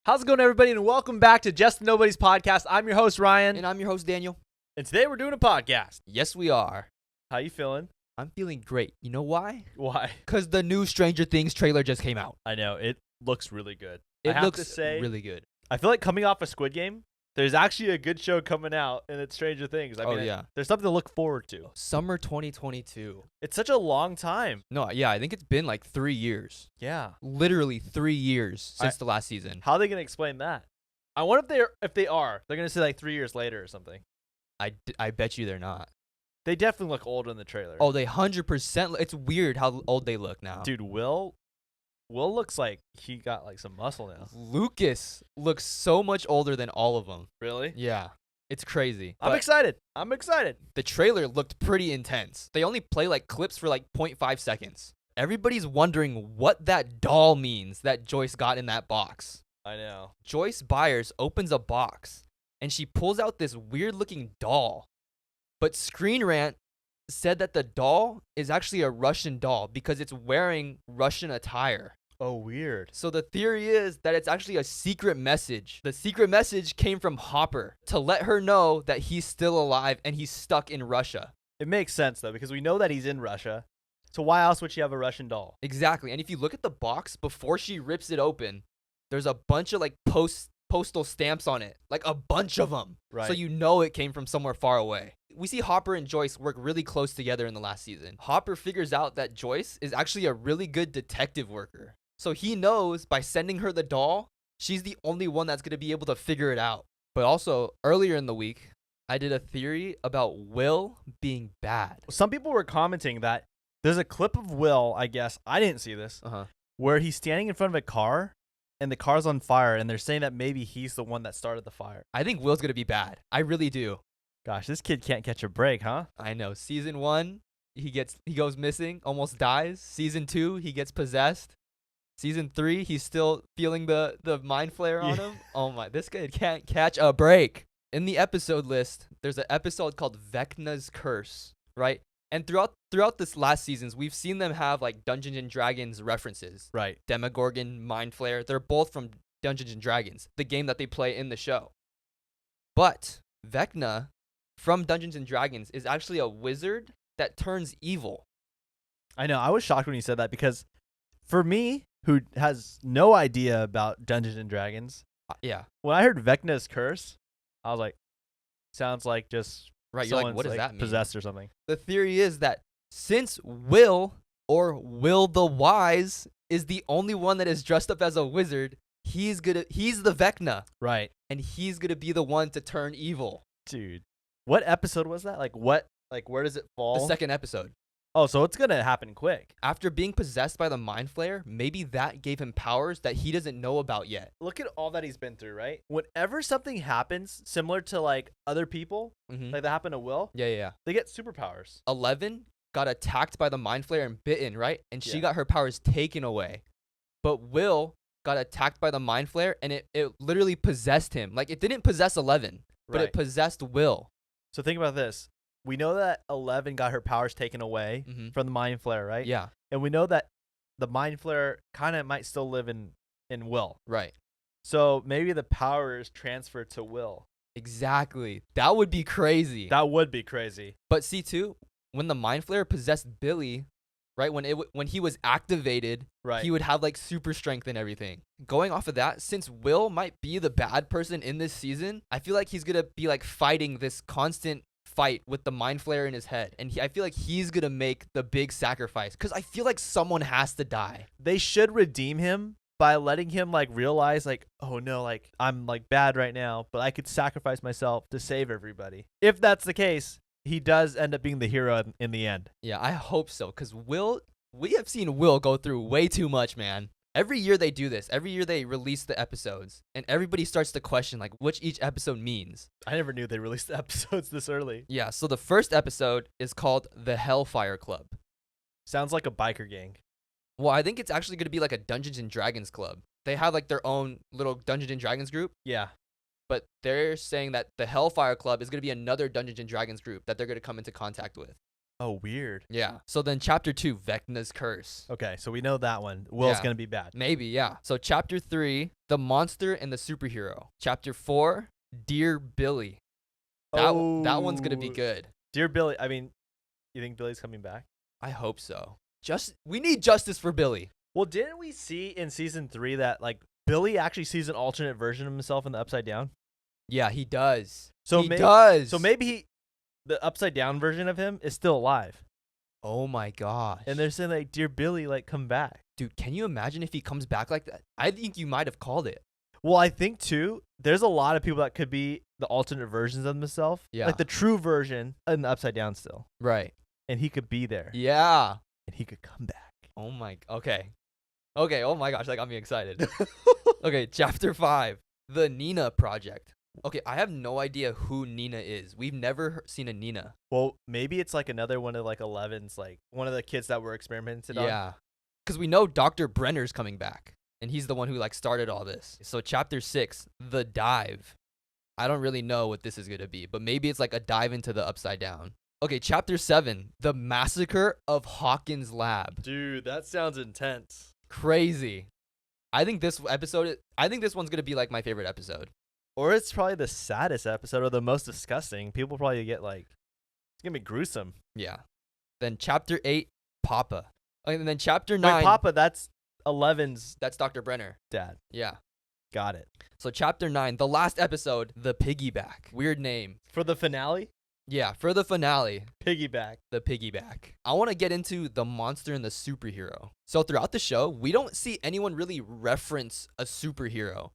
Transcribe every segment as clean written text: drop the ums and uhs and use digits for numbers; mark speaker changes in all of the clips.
Speaker 1: How's it going, everybody, and welcome back to Justthenobodys podcast. I'm your host, Ryan.
Speaker 2: And I'm your host, Daniel.
Speaker 1: And today we're doing a podcast.
Speaker 2: Yes, we are.
Speaker 1: How you feeling?
Speaker 2: I'm feeling great. You know why?
Speaker 1: Why?
Speaker 2: Because the new Stranger Things trailer just came out.
Speaker 1: I know. It looks really good.
Speaker 2: It
Speaker 1: I have
Speaker 2: looks
Speaker 1: to say,
Speaker 2: really good.
Speaker 1: I feel like coming off a Squid Game, there's actually a good show coming out, and it's Stranger Things. I mean,
Speaker 2: yeah.
Speaker 1: There's something to look forward to.
Speaker 2: Summer 2022.
Speaker 1: It's such a long time.
Speaker 2: No, yeah, I think it's been like 3 years.
Speaker 1: Yeah.
Speaker 2: Literally 3 years since the last season.
Speaker 1: How are they going to explain that? I wonder if they're going to say like 3 years later or something.
Speaker 2: I bet you they're not.
Speaker 1: They definitely look older in the trailer.
Speaker 2: Oh, they 100%. It's weird how old they look now.
Speaker 1: Dude, Will looks like he got like some muscle now.
Speaker 2: Lucas looks so much older than all of them.
Speaker 1: Really?
Speaker 2: Yeah. It's crazy.
Speaker 1: I'm excited. I'm excited.
Speaker 2: The trailer looked pretty intense. They only play like clips for like 0.5 seconds. Everybody's wondering what that doll means that Joyce got in that box.
Speaker 1: I know.
Speaker 2: Joyce Byers opens a box and she pulls out this weird looking doll. But Screen Rant said that the doll is actually a Russian doll because it's wearing Russian attire.
Speaker 1: Oh, weird.
Speaker 2: So the theory is that it's actually a secret message. The secret message came from Hopper to let her know that he's still alive and he's stuck in Russia.
Speaker 1: It makes sense, though, because we know that he's in Russia. So why else would she have a Russian doll?
Speaker 2: Exactly. And if you look at the box before she rips it open, there's a bunch of like postal stamps on it. Like a bunch of them.
Speaker 1: Right.
Speaker 2: So you know it came from somewhere far away. We see Hopper and Joyce work really close together in the last season. Hopper figures out that Joyce is actually a really good detective worker. So he knows by sending her the doll, she's the only one that's going to be able to figure it out. But also, earlier in the week, I did a theory about Will being bad.
Speaker 1: Some people were commenting that there's a clip of Will, I guess, I didn't see this, where he's standing in front of a car and the car's on fire and they're saying that maybe he's the one that started the fire.
Speaker 2: I think Will's going to be bad. I really do.
Speaker 1: Gosh, this kid can't catch a break, huh?
Speaker 2: I know. Season 1, he goes missing, almost dies. Season 2, he gets possessed. Season 3, he's still feeling the mind flare on him. Oh my, this guy can't catch a break. In the episode list, there's an episode called Vecna's Curse, right? And throughout this last seasons, we've seen them have like Dungeons and Dragons references.
Speaker 1: Right.
Speaker 2: Demogorgon, Mind Flayer, they're both from Dungeons and Dragons, the game that they play in the show. But Vecna from Dungeons and Dragons is actually a wizard that turns evil.
Speaker 1: I know. I was shocked when you said that because for me, who has no idea about Dungeons and Dragons,
Speaker 2: yeah.
Speaker 1: When I heard Vecna's Curse, I was like, sounds like just
Speaker 2: right. You're like, what does that mean?
Speaker 1: Possessed or something.
Speaker 2: The theory is that since Will the Wise is the only one that is dressed up as a wizard, he's the Vecna.
Speaker 1: Right.
Speaker 2: And he's gonna be the one to turn evil.
Speaker 1: Dude, what episode was that? Where does it fall?
Speaker 2: The second episode.
Speaker 1: Oh, so it's gonna happen quick.
Speaker 2: After being possessed by the Mind Flayer, maybe that gave him powers that he doesn't know about yet.
Speaker 1: Look at all that he's been through, right? Whenever something happens similar to like other people, like that happened to Will,
Speaker 2: yeah,
Speaker 1: they get superpowers.
Speaker 2: 11 got attacked by the Mind Flayer and bitten, right? And she got her powers taken away. But Will got attacked by the Mind Flayer and it literally possessed him. Like it didn't possess 11, but it possessed Will.
Speaker 1: So think about this. We know that 11 got her powers taken away from the Mind Flayer, right?
Speaker 2: Yeah.
Speaker 1: And we know that the Mind Flayer kind of might still live in Will.
Speaker 2: Right.
Speaker 1: So maybe the power is transferred to Will.
Speaker 2: Exactly. That would be crazy.
Speaker 1: That would be crazy.
Speaker 2: But see, too, when the Mind Flayer possessed Billy, right, when he was activated, he would have like super strength and everything. Going off of that, since Will might be the bad person in this season, I feel like he's going to be like fighting this constant fight with the Mind Flayer in his head, and I feel like he's gonna make the big sacrifice because I feel like someone has to die.
Speaker 1: They should redeem him by letting him like realize like, oh no, like I'm like bad right now, but I could sacrifice myself to save everybody. If that's the case, he does end up being the hero in the end.
Speaker 2: Yeah, I hope so, because we have seen Will go through way too much, man. Every year they do this. Every year they release the episodes, and everybody starts to question like which each episode means.
Speaker 1: I never knew they released the episodes this early.
Speaker 2: Yeah, so the first episode is called The Hellfire Club.
Speaker 1: Sounds like a biker gang.
Speaker 2: Well, I think it's actually going to be like a Dungeons and Dragons club. They have like their own little Dungeons and Dragons group.
Speaker 1: Yeah.
Speaker 2: But they're saying that the Hellfire Club is going to be another Dungeons and Dragons group that they're going to come into contact with.
Speaker 1: Oh, weird.
Speaker 2: Yeah. So then chapter 2, Vecna's Curse.
Speaker 1: Okay, so we know that one. Will's
Speaker 2: Yeah.
Speaker 1: gonna be bad.
Speaker 2: Maybe, yeah. So chapter 3, the monster and the superhero. Chapter 4, Dear Billy. That one's gonna be
Speaker 1: Oh.
Speaker 2: good.
Speaker 1: Dear Billy. I mean, you think Billy's coming back?
Speaker 2: I hope so. We need justice for Billy.
Speaker 1: Well, didn't we see in season 3 that like Billy actually sees an alternate version of himself in the Upside Down?
Speaker 2: Yeah, he does.
Speaker 1: So
Speaker 2: he does.
Speaker 1: So maybe the Upside Down version of him is still alive,
Speaker 2: Oh my gosh.
Speaker 1: and they're saying like, "Dear Billy, like come back."
Speaker 2: Dude, can you imagine if he comes back like that? I think you might have called it.
Speaker 1: Well, I think too, there's a lot of people that could be the alternate versions of themselves.
Speaker 2: Yeah.
Speaker 1: Like the true version in the Upside Down still,
Speaker 2: Right.
Speaker 1: and he could be there,
Speaker 2: Yeah.
Speaker 1: and he could come back.
Speaker 2: Oh my. Okay. Okay. Oh my gosh, that got me excited. Okay, chapter 5, the Nina Project. Okay, I have no idea who Nina is. We've never seen a Nina.
Speaker 1: Well, maybe it's like another one of like 11's, like one of the kids that were experimented on.
Speaker 2: Yeah. Because we know Dr. Brenner's coming back, and he's the one who like started all this. So chapter 6, the dive. I don't really know what this is going to be, but maybe it's like a dive into the Upside Down. Okay, chapter 7, the massacre of Hawkins' lab.
Speaker 1: Dude, that sounds intense.
Speaker 2: Crazy. I think this one's going to be like my favorite episode.
Speaker 1: Or it's probably the saddest episode or the most disgusting. People probably get like, it's gonna be gruesome.
Speaker 2: Yeah. Then chapter 8, Papa. And then chapter 9,
Speaker 1: Wait, Papa, that's 11's
Speaker 2: that's Dr. Brenner.
Speaker 1: dad.
Speaker 2: Yeah.
Speaker 1: Got it.
Speaker 2: So chapter 9, the last episode, the piggyback. Weird name.
Speaker 1: For the finale,
Speaker 2: Yeah, for the finale,
Speaker 1: piggyback.
Speaker 2: the piggyback. I want to get into the monster and the superhero. So throughout the show, we don't see anyone really reference a superhero.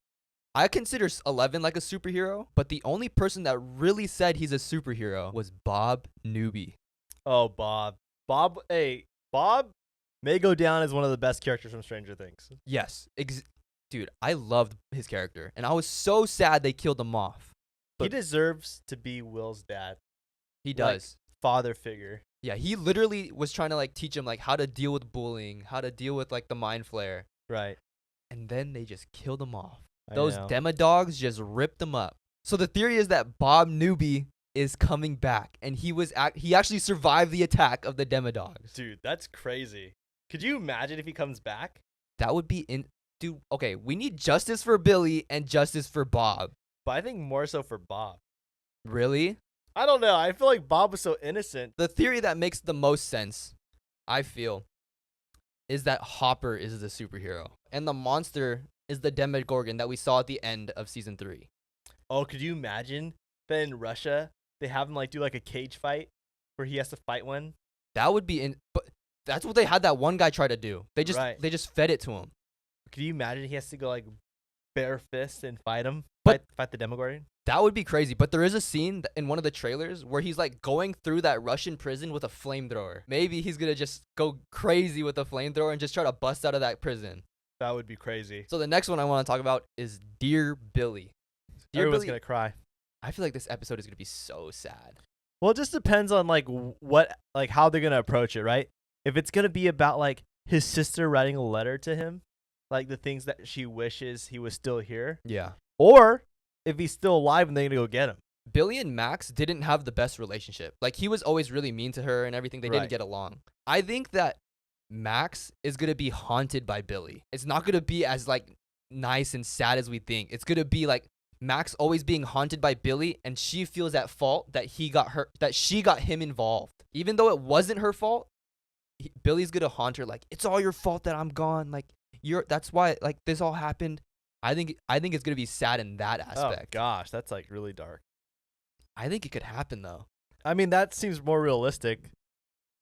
Speaker 2: I consider 11 like a superhero, but the only person that really said he's a superhero was Bob Newby.
Speaker 1: Oh, Bob. Bob may go down as one of the best characters from Stranger Things.
Speaker 2: Yes. Dude, I loved his character, and I was so sad they killed him off.
Speaker 1: He
Speaker 2: But-
Speaker 1: deserves to be Will's dad.
Speaker 2: He
Speaker 1: Like,
Speaker 2: does.
Speaker 1: father figure.
Speaker 2: Yeah, he literally was trying to like teach him like how to deal with bullying, how to deal with like the mind flare,
Speaker 1: Right.
Speaker 2: and then they just killed him off.
Speaker 1: I
Speaker 2: Those
Speaker 1: know.
Speaker 2: demodogs just ripped him up. So the theory is that Bob Newby is coming back, and he actually survived the attack of the demodogs.
Speaker 1: Dude, that's crazy. Could you imagine if he comes back?
Speaker 2: That would be dude. Okay, we need justice for Billy and justice for Bob.
Speaker 1: But I think more so for Bob.
Speaker 2: Really?
Speaker 1: I don't know. I feel like Bob was so innocent.
Speaker 2: The theory that makes the most sense, I feel, is that Hopper is the superhero, and the monster is the Demogorgon that we saw at the end of season 3.
Speaker 1: Oh, could you imagine that in Russia they have him like do like a cage fight where he has to fight one?
Speaker 2: That would be but that's what they had that one guy try to do. They just fed it to him.
Speaker 1: Could you imagine he has to go like bare fist and fight him?
Speaker 2: But-
Speaker 1: Fight the Demogorgon?
Speaker 2: That would be crazy. But there is a scene in one of the trailers where he's like going through that Russian prison with a flamethrower. Maybe he's gonna just go crazy with a flamethrower and just try to bust out of that prison.
Speaker 1: That would be crazy.
Speaker 2: So the next one I want to talk about is Dear Billy. Dear
Speaker 1: Everyone's
Speaker 2: Billy,
Speaker 1: gonna cry.
Speaker 2: I feel like this episode is gonna be so sad.
Speaker 1: Well, it just depends on like what like how they're gonna approach it, right? If it's gonna be about like his sister writing a letter to him, like the things that she wishes he was still here,
Speaker 2: Yeah.
Speaker 1: or if he's still alive and they're gonna go get him.
Speaker 2: Billy and Max didn't have the best relationship. Like, he was always really mean to her and everything. They
Speaker 1: Right.
Speaker 2: didn't get along. I think that Max is going to be haunted by Billy. It's not going to be as, like, nice and sad as we think. It's going to be, like, Max always being haunted by Billy, and she feels at fault that she got him involved. Even though it wasn't her fault, Billy's going to haunt her, like, it's all your fault that I'm gone. Like, that's why, like, this all happened. I think it's going to be sad in that aspect.
Speaker 1: Oh gosh, that's like really dark.
Speaker 2: I think it could happen, though.
Speaker 1: I mean, that seems more realistic.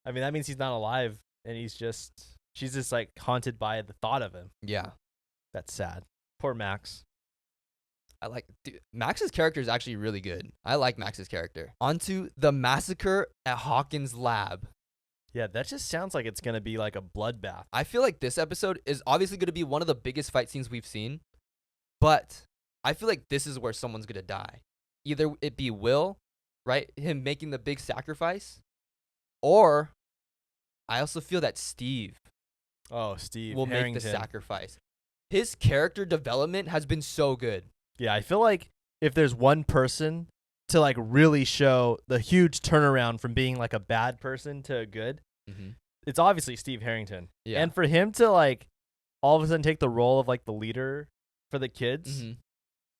Speaker 1: I mean, that means he's not alive and she's just like haunted by the thought of him.
Speaker 2: Yeah.
Speaker 1: That's sad. Poor Max.
Speaker 2: Dude, Max's character is actually really good. I like Max's character. Onto the massacre at Hawkins' lab.
Speaker 1: Yeah, that just sounds like it's going to be like a bloodbath.
Speaker 2: I feel like this episode is obviously going to be one of the biggest fight scenes we've seen, but I feel like this is where someone's going to die. Either it be Will, right? Him making the big sacrifice, or I also feel that Steve
Speaker 1: Oh, Steve
Speaker 2: will
Speaker 1: Harrington.
Speaker 2: make the sacrifice. His character development has been so good.
Speaker 1: Yeah, I feel like if there's one person to like really show the huge turnaround from being like a bad person to a good, it's obviously Steve Harrington.
Speaker 2: Yeah.
Speaker 1: And for him to like all of a sudden take the role of like the leader for the kids,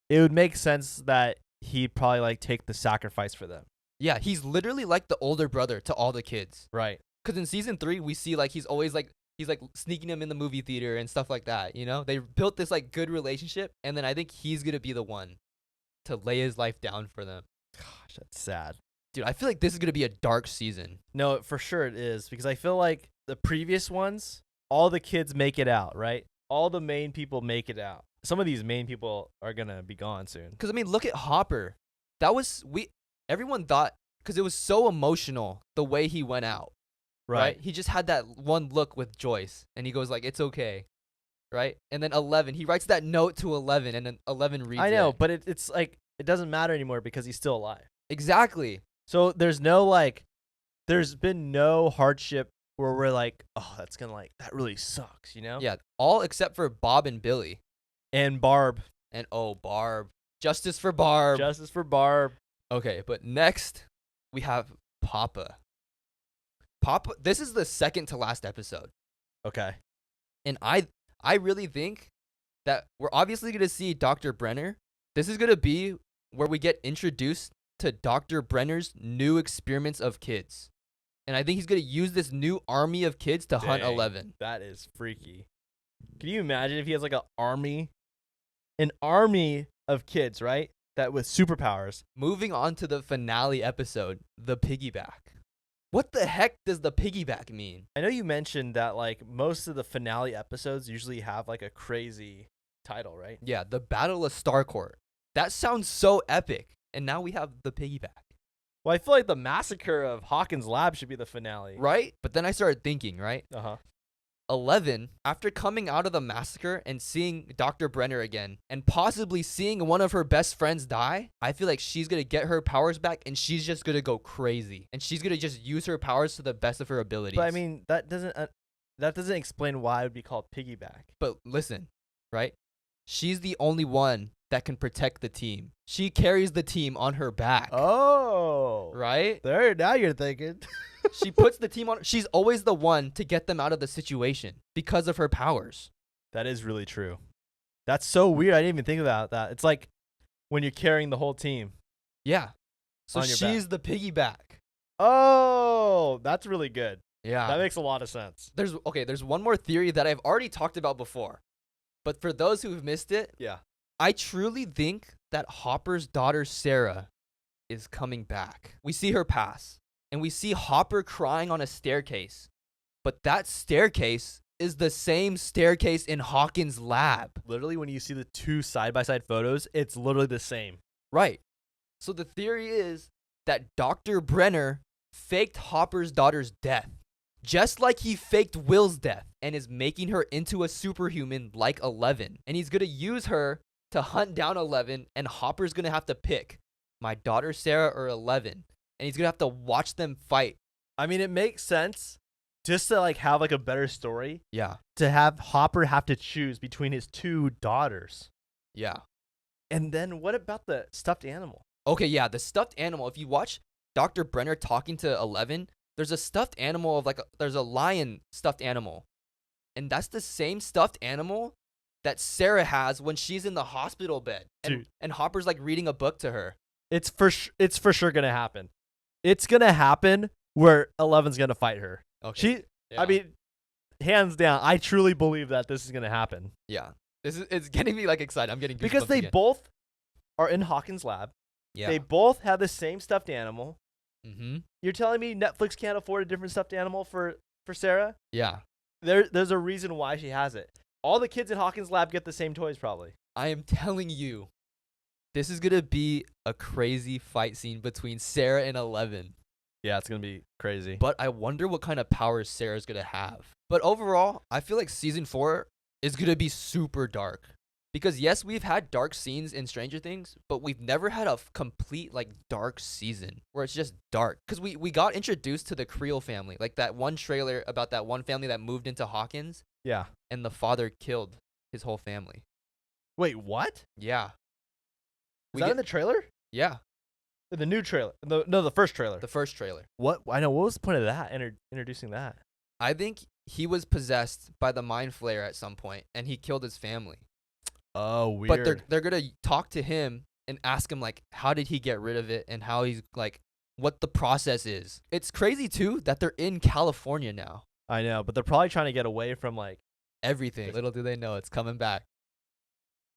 Speaker 1: it would make sense that he'd probably like take the sacrifice for them.
Speaker 2: Yeah, he's literally like the older brother to all the kids.
Speaker 1: Right.
Speaker 2: Because in season 3, we see like he's always like sneaking them in the movie theater and stuff like that. You know, they built this like good relationship, and then I think he's gonna be the one to lay his life down for them.
Speaker 1: Gosh, that's sad.
Speaker 2: Dude, I feel like this is gonna be a dark season.
Speaker 1: No, for sure it is, because I feel like the previous ones, all the kids make it out, right? All the main people make it out. Some of these main people are gonna be gone soon.
Speaker 2: Because I mean, look at Hopper. Everyone thought, because it was so emotional the way he went out. Right? He just had that one look with Joyce, and he goes like, "It's okay," right? And then 11, he writes that note to 11, and then 11 reads it.
Speaker 1: I know, but it's like it doesn't matter anymore because he's still alive.
Speaker 2: Exactly.
Speaker 1: So there's been no hardship where we're like, oh, that's gonna like that really sucks, you know?
Speaker 2: Yeah, all except for Bob and Billy.
Speaker 1: And Barb.
Speaker 2: And Barb. Justice for Barb.
Speaker 1: Justice for Barb.
Speaker 2: Okay, but next we have Papa. Papa, this is the second to last episode.
Speaker 1: Okay.
Speaker 2: And I really think that we're obviously going to see Dr. Brenner. This is going to be where we get introduced to Dr. Brenner's new experiments of kids. And I think he's going to use this new army of kids to hunt 11.
Speaker 1: That is freaky. Can you imagine if he has like an army of kids, right? That with superpowers.
Speaker 2: Moving on to the finale episode, the piggyback. What the heck does the piggyback mean?
Speaker 1: I know you mentioned that like most of the finale episodes usually have like a crazy title, right?
Speaker 2: Yeah, the Battle of Starcourt. That sounds so epic. And now we have the piggyback.
Speaker 1: Well, I feel like the massacre of Hawkins' lab should be the finale.
Speaker 2: Right? But then I started thinking, right? 11, after coming out of the massacre and seeing Dr. Brenner again, and possibly seeing one of her best friends die, I feel like she's going to get her powers back, and she's just going to go crazy. And she's going to just use her powers to the best of her abilities.
Speaker 1: But I mean, that doesn't explain why it would be called piggyback.
Speaker 2: But listen, right? She's the only one that can protect the team. She carries the team on her back.
Speaker 1: Oh.
Speaker 2: Right?
Speaker 1: There, now you're thinking.
Speaker 2: She puts the team on. She's always the one to get them out of the situation because of her powers.
Speaker 1: That is really true. That's so weird. I didn't even think about that. It's like when you're carrying the whole team.
Speaker 2: Yeah. So
Speaker 1: on your
Speaker 2: she's the piggyback.
Speaker 1: Oh, that's really good.
Speaker 2: Yeah.
Speaker 1: That makes a lot of sense.
Speaker 2: There's one more theory that I've already talked about before. But for those who've missed it,
Speaker 1: yeah,
Speaker 2: I truly think that Hopper's daughter Sarah is coming back. We see her pass, and we see Hopper crying on a staircase. But that staircase is the same staircase in Hawkins' lab.
Speaker 1: Literally, when you see the two side-by-side photos, it's literally the same.
Speaker 2: Right. So the theory is that Dr. Brenner faked Hopper's daughter's death, just like he faked Will's death, and is making her into a superhuman like 11. And he's going to use her to hunt down 11, and Hopper's going to have to pick my daughter Sarah or 11. And he's going to have to watch them fight.
Speaker 1: I mean, it makes sense just to like have like a better story.
Speaker 2: Yeah.
Speaker 1: To have Hopper have to choose between his two daughters.
Speaker 2: Yeah.
Speaker 1: And then what about the stuffed animal?
Speaker 2: Okay, yeah, the stuffed animal. If you watch Dr. Brenner talking to 11, there's a stuffed animal of there's a lion stuffed animal. And that's the same stuffed animal that Sarah has when she's in the hospital bed. And Hopper's like reading a book to her. It's for
Speaker 1: sure going to happen. It's going to happen where 11's going to fight her.
Speaker 2: Okay.
Speaker 1: I mean, hands down, I truly believe that this is going to happen.
Speaker 2: Yeah. It's getting me like excited. I'm getting goosebumps
Speaker 1: because they
Speaker 2: again.
Speaker 1: both are in Hawkins' lab.
Speaker 2: Yeah.
Speaker 1: They both have the same stuffed animal.
Speaker 2: Mm-hmm.
Speaker 1: You're telling me Netflix can't afford a different stuffed animal for Sarah?
Speaker 2: Yeah.
Speaker 1: There's a reason why she has it. All the kids in Hawkins' lab get the same toys probably.
Speaker 2: I am telling you, this is going to be a crazy fight scene between Sarah and 11.
Speaker 1: Yeah, it's going to be crazy.
Speaker 2: But I wonder what kind of powers Sarah's going to have. But overall, I feel like season 4 is going to be super dark. Because yes, we've had dark scenes in Stranger Things, but we've never had a complete like dark season where it's just dark. Because we got introduced to the Creel family, like that one trailer about that one family that moved into Hawkins.
Speaker 1: Yeah.
Speaker 2: And the father killed his whole family.
Speaker 1: Wait, what?
Speaker 2: Yeah.
Speaker 1: Is that in the trailer?
Speaker 2: Yeah.
Speaker 1: The new trailer. The first trailer.
Speaker 2: The first trailer.
Speaker 1: What? I know. What was the point of that? Introducing that.
Speaker 2: I think he was possessed by the mind flayer at some point, and he killed his family.
Speaker 1: Oh, weird.
Speaker 2: But they're gonna talk to him and ask him like, how did he get rid of it, and how he's like, what the process is. It's crazy too that they're in California now.
Speaker 1: I know, but they're probably trying to get away from like
Speaker 2: Everything. Little do they know it's coming back.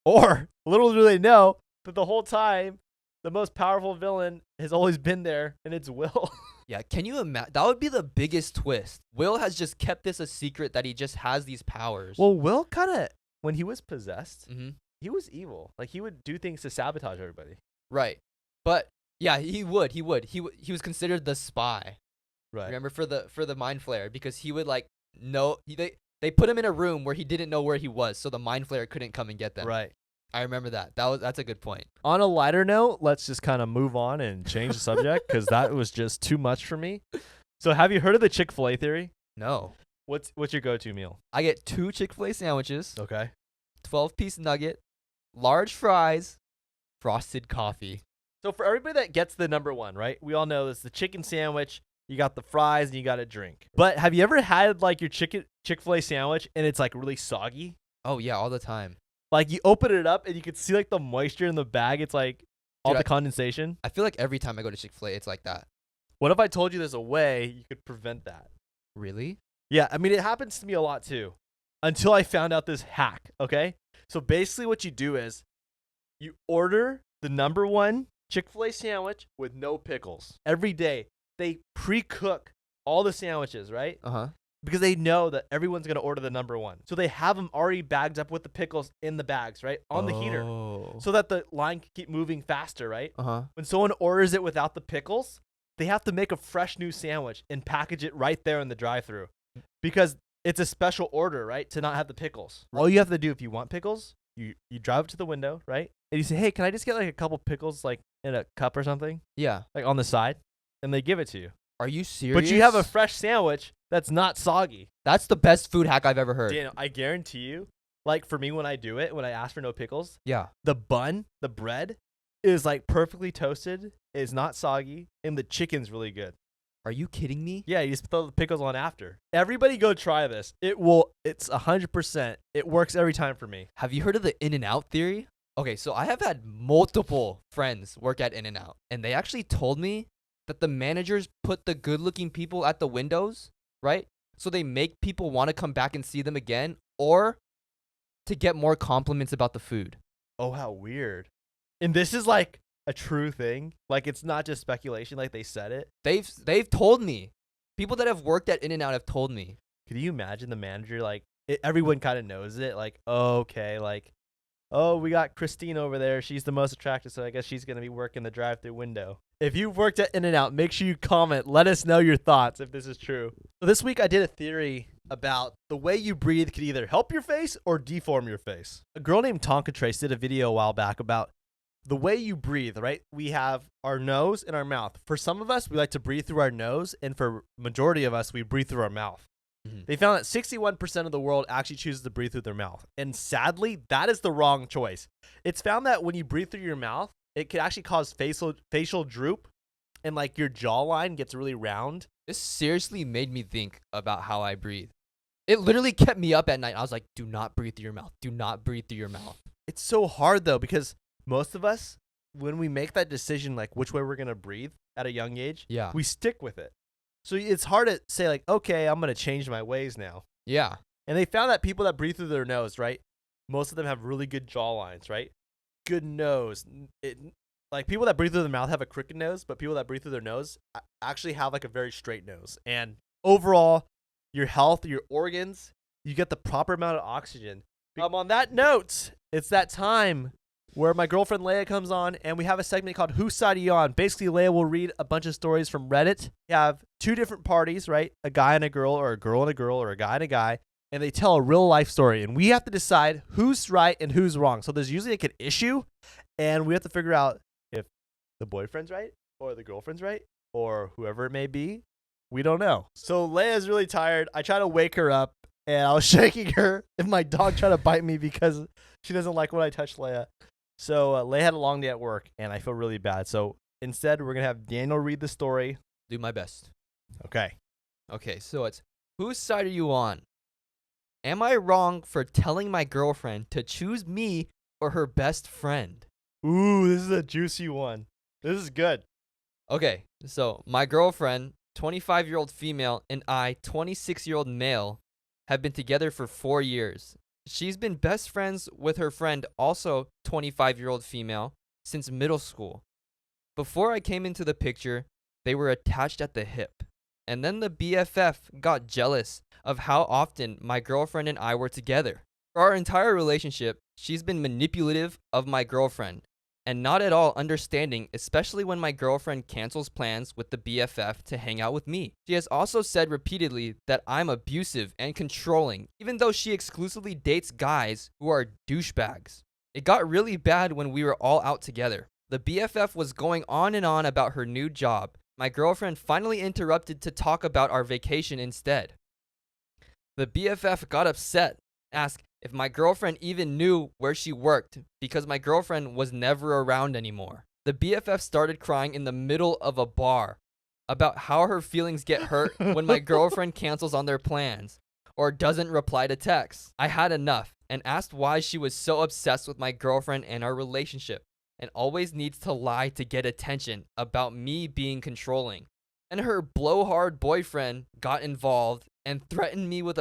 Speaker 1: Or little do they know that the whole time the most powerful villain has always been there, and it's Will.
Speaker 2: Yeah, can you imagine? That would be the biggest twist. Will has just kept this a secret that he just has these powers.
Speaker 1: Well, Will kind of, when he was possessed,
Speaker 2: Mm-hmm.
Speaker 1: he was evil. Like, he would do things to sabotage everybody.
Speaker 2: Right. But yeah, he would. He was considered the spy.
Speaker 1: Right.
Speaker 2: Remember for the mind flayer, because he would like know they put him in a room where he didn't know where he was, so the mind flayer couldn't come and get them.
Speaker 1: Right.
Speaker 2: I remember that. That's a good point.
Speaker 1: On a lighter note, let's just kind of move on and change the subject because that was just too much for me. So, have you heard of the Chick-Fil-A theory?
Speaker 2: No.
Speaker 1: What's your go-to meal?
Speaker 2: I get 2 Chick-fil-A sandwiches,
Speaker 1: Okay.
Speaker 2: 12-piece nugget, large fries, frosted coffee.
Speaker 1: So for everybody that gets the number one, right? We all know it's the chicken sandwich. You got the fries and you got a drink. But have you ever had like your Chick-fil-A sandwich and it's like really soggy?
Speaker 2: Oh yeah, all the time.
Speaker 1: Like you open it up and you can see like the moisture in the bag. It's like all
Speaker 2: Dude,
Speaker 1: the condensation.
Speaker 2: I feel like every time I go to Chick-fil-A, it's like that.
Speaker 1: What if I told you there's a way you could prevent that?
Speaker 2: Really?
Speaker 1: Yeah, I mean, it happens to me a lot too. Until I found out this hack, okay? So basically what you do is you order the number one Chick-fil-A sandwich with no pickles. Every day, they pre-cook all the sandwiches, right?
Speaker 2: Uh-huh.
Speaker 1: Because they know that everyone's going to order the number one. So they have them already bagged up with the pickles in the bags, right? On the heater. So that the line can keep moving faster, right?
Speaker 2: Uh-huh.
Speaker 1: When someone orders it without the pickles, they have to make a fresh new sandwich and package it right there in the drive-thru. Because it's a special order, right? To not have the pickles. All you have to do if you want pickles, you drive up to the window, right? And you say, hey, can I just get like a couple pickles like in a cup or something?
Speaker 2: Yeah.
Speaker 1: Like on the side? And they give it to you.
Speaker 2: Are you serious?
Speaker 1: But you have a fresh sandwich that's not soggy.
Speaker 2: That's the best food hack I've ever heard.
Speaker 1: Daniel, I guarantee you, like for me when I do it, when I ask for no pickles,
Speaker 2: Yeah.
Speaker 1: the bun, the bread is like perfectly toasted, is not soggy, and the chicken's really good.
Speaker 2: Are you kidding me?
Speaker 1: Yeah, you just throw the pickles on after. Everybody go try this. It's 100%. It works every time for me.
Speaker 2: Have you heard of the In-N-Out Theory? Okay, so I have had multiple friends work at In-N-Out, and they actually told me that the managers put the good-looking people at the windows, right? So they make people want to come back and see them again, or to get more compliments about the food.
Speaker 1: Oh, how weird. And this is like a true thing. Like it's not just speculation, like they said it.
Speaker 2: They've told me. People that have worked at In-N-Out have told me.
Speaker 1: Could you imagine the manager, like everyone kind of knows it, like, oh, okay, like, oh, we got Christine over there. She's the most attractive, so I guess she's going to be working the drive-thru window. If you've worked at In-N-Out, make sure you comment. Let us know your thoughts if this is true. So this week I did a theory about the way you breathe could either help your face or deform your face. A girl named Tonka Trace did a video a while back about the way you breathe, right? We have our nose and our mouth. For some of us, we like to breathe through our nose, and for majority of us, we breathe through our mouth.
Speaker 2: Mm-hmm.
Speaker 1: They found that 61% of the world actually chooses to breathe through their mouth. And sadly, that is the wrong choice. It's found that when you breathe through your mouth, it could actually cause facial droop, and like your jawline gets really round.
Speaker 2: This seriously made me think about how I breathe. It literally kept me up at night. I was like, do not breathe through your mouth. Do not breathe through your mouth.
Speaker 1: It's so hard though, because most of us, when we make that decision, like which way we're going to breathe at a young age,
Speaker 2: Yeah.
Speaker 1: we stick with it. So it's hard to say like, okay, I'm going to change my ways now.
Speaker 2: Yeah.
Speaker 1: And they found that people that breathe through their nose, right? Most of them have really good jawlines, right? Good nose. Like people that breathe through their mouth have a crooked nose, but people that breathe through their nose actually have like a very straight nose. And overall, your health, your organs, you get the proper amount of oxygen. On that note, it's that time where my girlfriend Leia comes on, and we have a segment called Whose Side Are You On? Basically, Leia will read a bunch of stories from Reddit. You have two different parties, right? A guy and a girl, or a girl and a girl, or a guy and a guy, and they tell a real life story. And we have to decide who's right and who's wrong. So there's usually like an issue, and we have to figure out if the boyfriend's right, or the girlfriend's right, or whoever it may be. We don't know. So Leia's really tired. I try to wake her up, and I was shaking her, and my dog tried to bite me because she doesn't like when I touch Leia. So Leia had a long day at work, and I feel really bad. So Instead, we're going to have Daniel read the story.
Speaker 2: Do my best.
Speaker 1: Okay.
Speaker 2: Okay, so it's, whose side are you on? Am I wrong for telling my girlfriend to choose me or her best friend?
Speaker 1: Ooh, this is a juicy one. This is good.
Speaker 2: Okay, so my girlfriend, 25-year-old female, and I, 26-year-old male, have been together for 4 years. She's been best friends with her friend, also 25-year-old female, since middle school. Before I came into the picture, they were attached at the hip. And then the BFF got jealous of how often my girlfriend and I were together. For our entire relationship, she's been manipulative of my girlfriend and not at all understanding, especially when my girlfriend cancels plans with the BFF to hang out with me. She has also said repeatedly that I'm abusive and controlling, even though she exclusively dates guys who are douchebags. It got really bad when we were all out together. The BFF was going on and on about her new job. My girlfriend finally interrupted to talk about our vacation instead. The BFF got upset, asked if my girlfriend even knew where she worked because my girlfriend was never around anymore. The BFF started crying in the middle of a bar about how her feelings get hurt when my girlfriend cancels on their plans or doesn't reply to texts. I had enough and asked why she was so obsessed with my girlfriend and our relationship, and always needs to lie to get attention about me being controlling. And her blowhard boyfriend got involved and threatened me with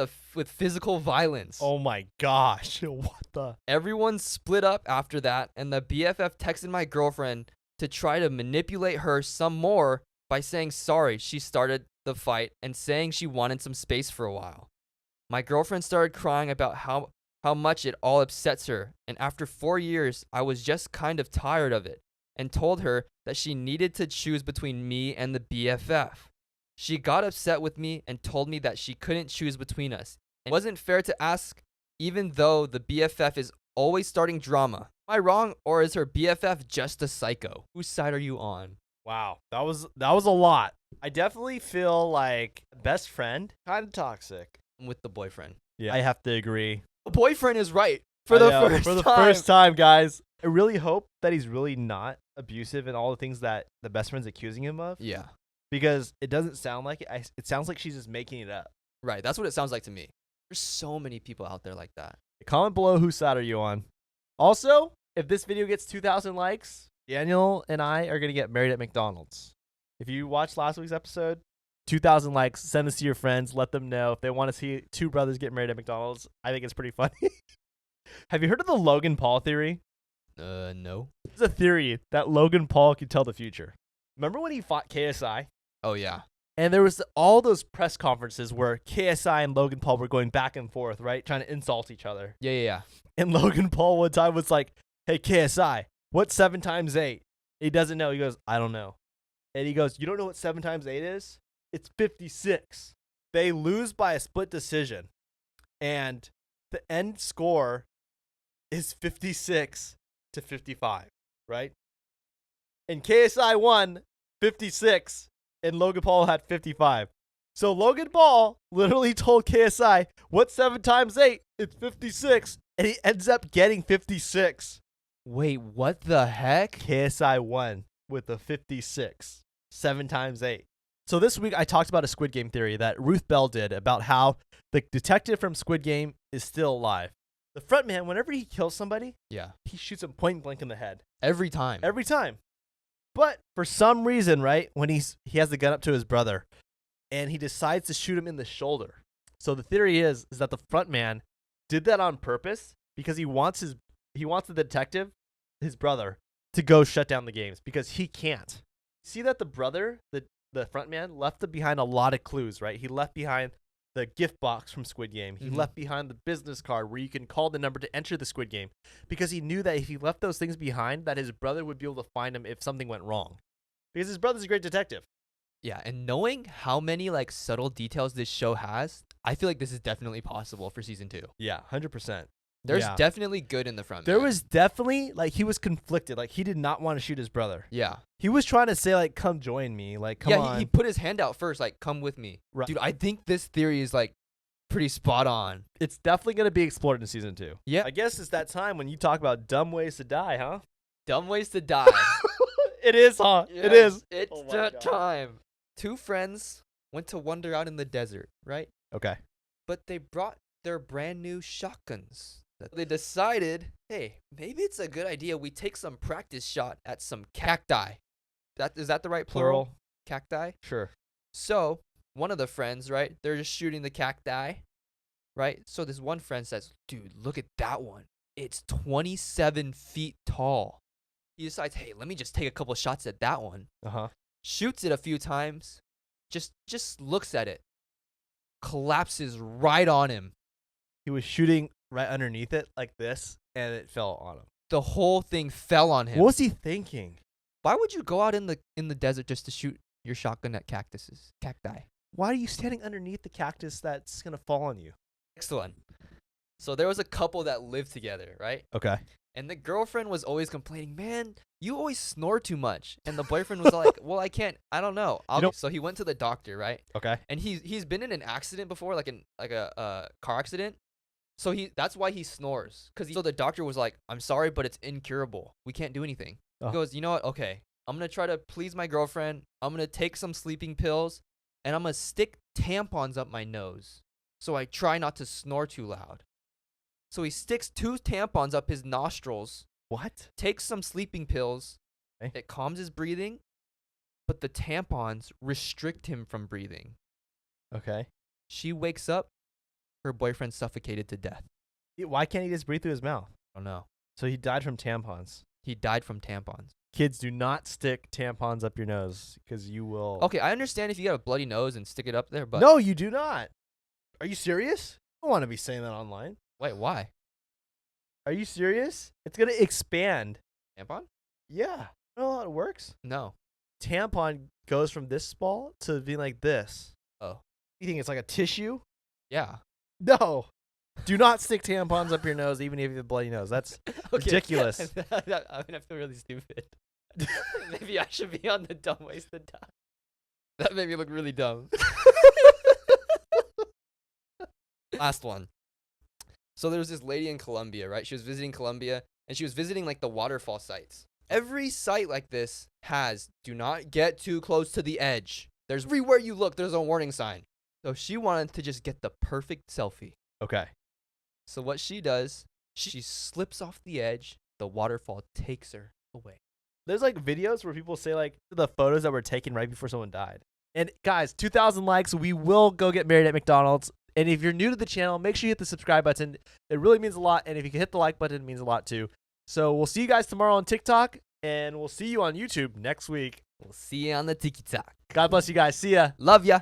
Speaker 2: physical violence.
Speaker 1: Oh my gosh. What the?
Speaker 2: Everyone split up after that, and the BFF texted my girlfriend to try to manipulate her some more by saying sorry she started the fight and saying she wanted some space for a while. My girlfriend started crying about how much it all upsets her, and after 4 years, I was just kind of tired of it and told her that she needed to choose between me and the BFF. She got upset with me and told me that she couldn't choose between us. It wasn't fair to ask, even though the BFF is always starting drama. Am I wrong, or is her BFF just a psycho? Whose side are you on?
Speaker 1: Wow. That was a lot. I definitely feel like best friend, kind of toxic.
Speaker 2: I'm with the boyfriend.
Speaker 1: Yeah. I have to agree.
Speaker 2: The boyfriend is right for the
Speaker 1: first time, guys. I really hope that he's really not abusive in all the things that the best friend's accusing him of.
Speaker 2: Yeah.
Speaker 1: Because it doesn't sound like it. It sounds like she's just making it up.
Speaker 2: Right. That's what it sounds like to me. There's so many people out there like that.
Speaker 1: Comment below whose side are you on. Also, if this video gets 2,000 likes, Daniel and I are going to get married at McDonald's. If you watched last week's episode, 2,000 likes, send this to your friends. Let them know if they want to see two brothers get married at McDonald's. I think it's pretty funny. Have you heard of the Logan Paul theory?
Speaker 2: No.
Speaker 1: It's a theory that Logan Paul can tell the future. Remember when he fought KSI?
Speaker 2: Oh, yeah.
Speaker 1: And there was all those press conferences where KSI and Logan Paul were going back and forth, right? Trying to insult each other.
Speaker 2: Yeah.
Speaker 1: And Logan Paul one time was like, hey, KSI, what's 7 times 8? He doesn't know. He goes, I don't know. And he goes, you don't know what 7 times 8 is? It's 56. They lose by a split decision. And the end score is 56 to 55, right? And KSI won 56, and Logan Paul had 55. So Logan Paul literally told KSI, what's 7 times 8? It's 56. And he ends up getting 56.
Speaker 2: Wait, what the heck?
Speaker 1: KSI won with a 56. 7 times 8. So this week I talked about a Squid Game theory that Ruth Bell did about how the detective from Squid Game is still alive. The front man, whenever he kills somebody, he shoots him point blank in the head.
Speaker 2: Every time.
Speaker 1: Every time. But for some reason, right, when he has the gun up to his brother and he decides to shoot him in the shoulder. So the theory is that the front man did that on purpose because he wants the detective, his brother, to go shut down the games because he can't. See that the brother, the front man, left behind a lot of clues, right? He left behind the gift box from Squid Game. He left behind the business card where you can call the number to enter the Squid Game because he knew that if he left those things behind, that his brother would be able to find him if something went wrong. Because his brother's a great detective.
Speaker 2: Yeah, and knowing how many like subtle details this show has, I feel like this is definitely possible for season 2.
Speaker 1: Yeah, 100%.
Speaker 2: There's definitely good in the front.
Speaker 1: There was definitely, like, he was conflicted. Like, he did not want to shoot his brother.
Speaker 2: Yeah.
Speaker 1: He was trying to say, like, come join me. Like, come on.
Speaker 2: Yeah, he put his hand out first, like, come with me.
Speaker 1: Right.
Speaker 2: Dude, I think this theory is, like, pretty spot on.
Speaker 1: It's definitely going to be explored in season 2.
Speaker 2: Yeah.
Speaker 1: I guess it's that time when you talk about dumb ways to die, huh?
Speaker 2: Dumb ways to die.
Speaker 1: It is, huh? It is.
Speaker 2: It's
Speaker 1: Oh my
Speaker 2: that
Speaker 1: God.
Speaker 2: time. Two friends went to wander out in the desert, right?
Speaker 1: Okay.
Speaker 2: But they brought their brand new shotguns. They decided, hey, maybe it's a good idea we take some practice shot at some cacti. Is that the right plural? Cacti?
Speaker 1: Sure.
Speaker 2: So one of the friends, right? They're just shooting the cacti, right? So this one friend says, dude, look at that one. It's 27 feet tall. He decides, hey, let me just take a couple shots at that one.
Speaker 1: Uh-huh.
Speaker 2: Shoots it a few times, just looks at it, collapses right on him.
Speaker 1: He was shooting right underneath it like this, and it fell on him.
Speaker 2: The whole thing fell on him.
Speaker 1: What was he thinking?
Speaker 2: Why would you go out in the desert just to shoot your shotgun at cacti?
Speaker 1: Why are you standing underneath the cactus that's going to fall on you?
Speaker 2: Excellent. So there was a couple that lived together, right?
Speaker 1: Okay.
Speaker 2: And the girlfriend was always complaining, man, you always snore too much. And the boyfriend was like, well, I don't know. So he went to the doctor, right?
Speaker 1: Okay.
Speaker 2: And he's been in an accident before, like a car accident. So that's why he snores. So the doctor was like, I'm sorry, but it's incurable. We can't do anything.
Speaker 1: Oh.
Speaker 2: He goes, you know what? Okay, I'm going to try to please my girlfriend. I'm going to take some sleeping pills, and I'm going to stick tampons up my nose so I try not to snore too loud. So he sticks 2 tampons up his nostrils,
Speaker 1: What?
Speaker 2: takes some sleeping pills.
Speaker 1: Okay.
Speaker 2: It calms his breathing, but the tampons restrict him from breathing.
Speaker 1: Okay.
Speaker 2: She wakes up, her boyfriend suffocated to death.
Speaker 1: Why can't he just breathe through his mouth?
Speaker 2: I don't know.
Speaker 1: So he died from tampons.
Speaker 2: He died from tampons.
Speaker 1: Kids, do not stick tampons up your nose because you will.
Speaker 2: Okay, I understand if you got a bloody nose and stick it up there, but
Speaker 1: No, you do not. Are you serious? I don't want to be saying that online.
Speaker 2: wait, why?
Speaker 1: Are you serious? It's going to expand.
Speaker 2: Tampon?
Speaker 1: Yeah. You know how it works?
Speaker 2: No.
Speaker 1: Tampon goes from this small to being like this.
Speaker 2: Oh.
Speaker 1: You think it's like a tissue?
Speaker 2: Yeah.
Speaker 1: No. Do not stick tampons up your nose, even if you have a bloody nose. That's ridiculous.
Speaker 2: I mean, I feel really stupid. Maybe I should be on the dumb ways to die. That made me look really dumb. Last one. So there was this lady in Colombia, right? She was visiting Colombia, and she was visiting like the waterfall sites. Every site like this has do not get too close to the edge. There's everywhere you look, there's a warning sign. So she wanted to just get the perfect selfie.
Speaker 1: Okay.
Speaker 2: So what she does, she slips off the edge. The waterfall takes her away.
Speaker 1: There's like videos where people say like the photos that were taken right before someone died. And guys, 2,000 likes, we will go get married at McDonald's. And if you're new to the channel, make sure you hit the subscribe button. It really means a lot. And if you can hit the like button, it means a lot too. So we'll see you guys tomorrow on TikTok, and we'll see you on YouTube next week.
Speaker 2: We'll see you on the Tiki Talk.
Speaker 1: God bless you guys. See ya.
Speaker 2: Love ya.